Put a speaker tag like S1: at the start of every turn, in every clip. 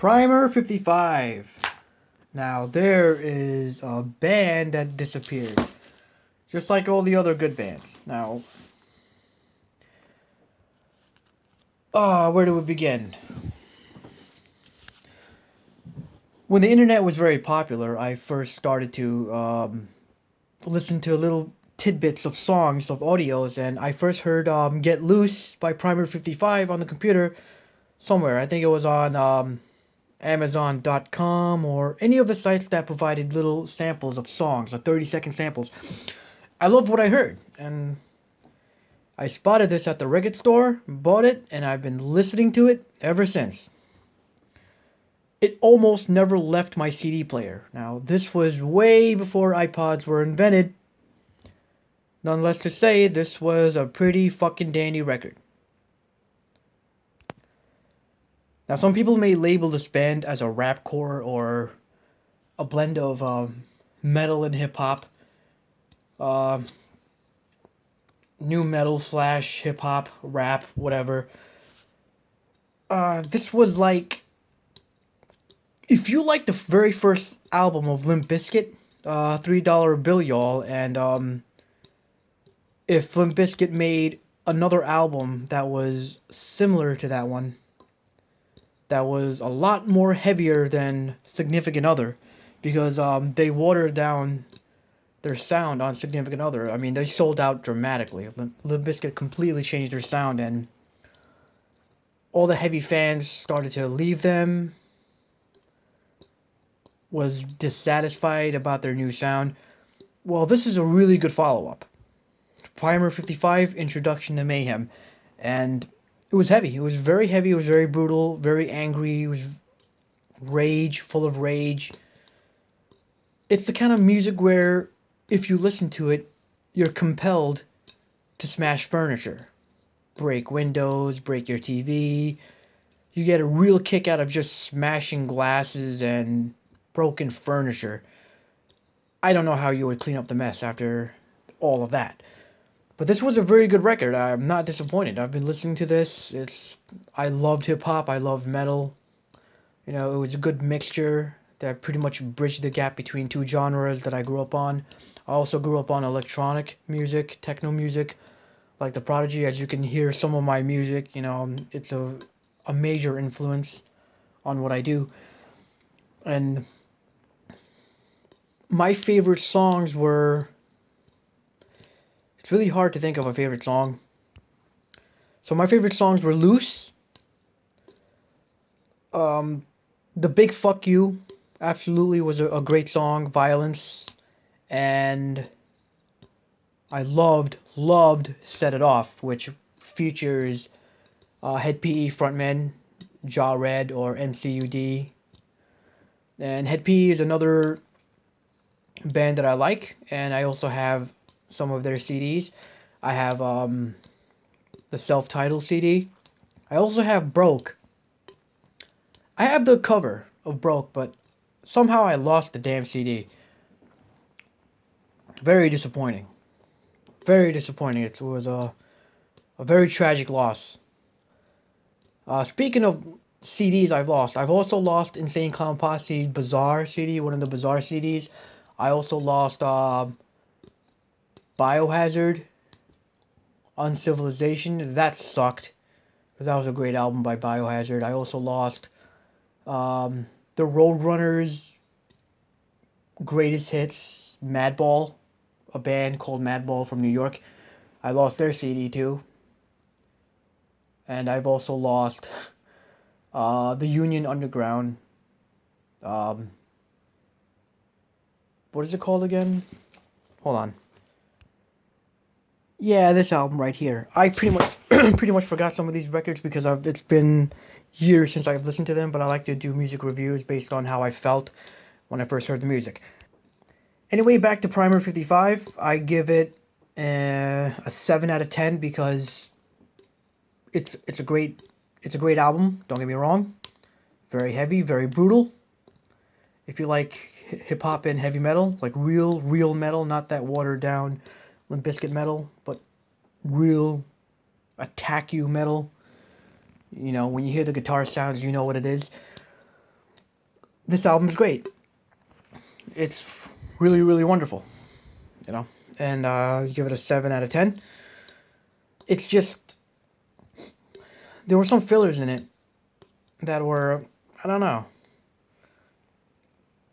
S1: Primer 55. Now, there is a band that disappeared. Just like all the other good bands. Now, where do we begin? When the internet was very popular, I first started to listen to little tidbits of songs, of audios, and I first heard Get Loose by Primer 55 on the computer somewhere. I think it was on Amazon.com or any of the sites that provided little samples of songs, or 30-second samples. I loved what I heard, and I spotted this at the record store, bought it, and I've been listening to it ever since. It almost never left my CD player. Now, this was way before iPods were invented. Nonetheless to say, this was a pretty fucking dandy record. Now, some people may label this band as a rapcore or a blend of metal and hip-hop. New metal / hip-hop, rap, whatever. This was like... If you like the very first album of Limp Bizkit, $3 Bill Y'all, and if Limp Bizkit made another album that was similar to that one, that was a lot more heavier than Significant Other, because they watered down their sound on Significant Other. I mean, they sold out dramatically. Limp Bizkit completely changed their sound, and all the heavy fans started to leave them, was dissatisfied about their new sound. Well, this is a really good follow-up. Primer 55, Introduction to Mayhem. And it was heavy. It was very heavy. It was very brutal, very angry. It was rage, full of rage. It's the kind of music where, if you listen to it, you're compelled to smash furniture. Break windows, break your TV. You get a real kick out of just smashing glasses and broken furniture. I don't know how you would clean up the mess after all of that. But this was a very good record. I'm not disappointed. I've been listening to this. I loved hip-hop. I loved metal. You know, it was a good mixture that pretty much bridged the gap between two genres that I grew up on. I also grew up on electronic music, techno music, like The Prodigy. As you can hear some of my music, you know, it's a major influence on what I do. And my favorite songs were... It's really hard to think of a favorite song. So my favorite songs were Loose. The Big Fuck You absolutely was a great song. Violence. And I loved Set It Off, which features Head PE frontman Jaw Red or MCUD. And Head PE is another band that I like, and I also have some of their CDs. I have the self-titled CD. I also have Broke. I have the cover of Broke, but somehow I lost the damn CD. Very disappointing. Very disappointing. It was a very tragic loss. Speaking of CDs I've lost, I've also lost Insane Clown Posse Bizarre CD, one of the Bizarre CDs. I also lost Biohazard, Uncivilization. That sucked, because that was a great album by Biohazard. I also lost the Roadrunners' Greatest Hits, Madball, a band called Madball from New York. I lost their CD too. And I've also lost the Union Underground. What is it called again? Hold on. Yeah, this album right here. I pretty much forgot some of these records because it's been years since I've listened to them, but I like to do music reviews based on how I felt when I first heard the music. Anyway, back to Primer 55. I give it a 7 out of 10 because it's a great album. Don't get me wrong. Very heavy, very brutal. If you like hip hop and heavy metal, like real metal, not that watered down Limp Bizkit metal, but real attack you metal. You know, when you hear the guitar sounds, you know what it is. this album is great. It's really, really wonderful, you know. And give it a 7 out of 10. It's just, there were some fillers in it that were, I don't know,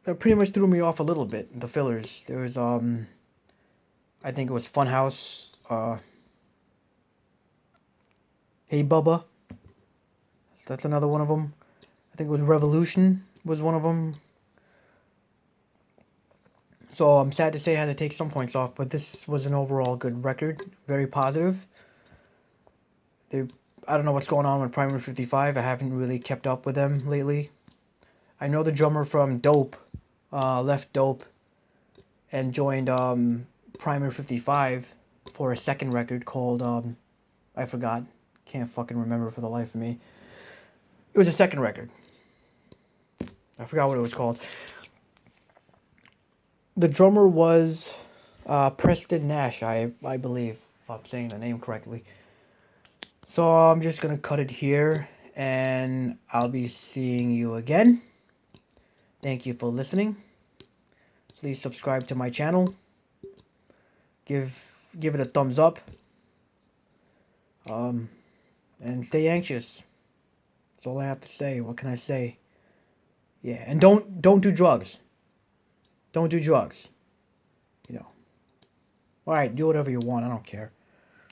S1: that pretty much threw me off a little bit. The fillers. There was I think it was Funhouse. Hey Bubba. That's another one of them. I think it was Revolution was one of them. So I'm sad to say I had to take some points off, but this was an overall good record. Very positive. I don't know what's going on with Primer 55. I haven't really kept up with them lately. I know the drummer from Dope left Dope and joined Primer 55 for a second record called, I forgot. Can't fucking remember for the life of me. It was a second record. I forgot what it was called. The drummer was Preston Nash, I believe, if I'm saying the name correctly. So I'm just going to cut it here, and I'll be seeing you again. Thank you for listening. Please subscribe to my channel. Give it a thumbs up. And stay anxious. That's all I have to say. What can I say? Yeah, and don't do drugs. Don't do drugs. You know. Alright, do whatever you want. I don't care.